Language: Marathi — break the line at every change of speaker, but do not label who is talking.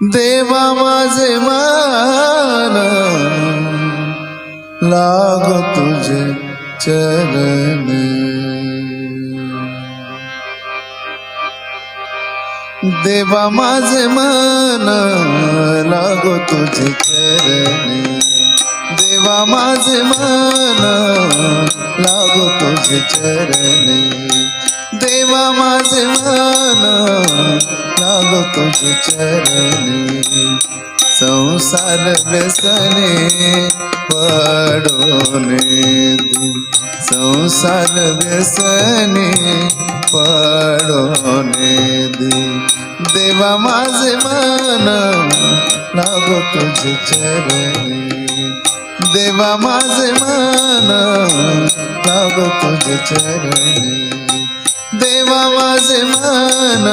देवा माझे मन लागो तुझे चरणी। देवा माझे मन लागो तुझे चरणी। देवा माझे मन लागो तुझे चरणी। देवा माझे मन लागो तुझे चरणी। संसार व्यसने पडोने दे। संसार व्यसने पडोने दे। देवा माझे मन लागो तुझे चरणी। देवा माझे मन लागो तुझे चरणी। देवा माझे मन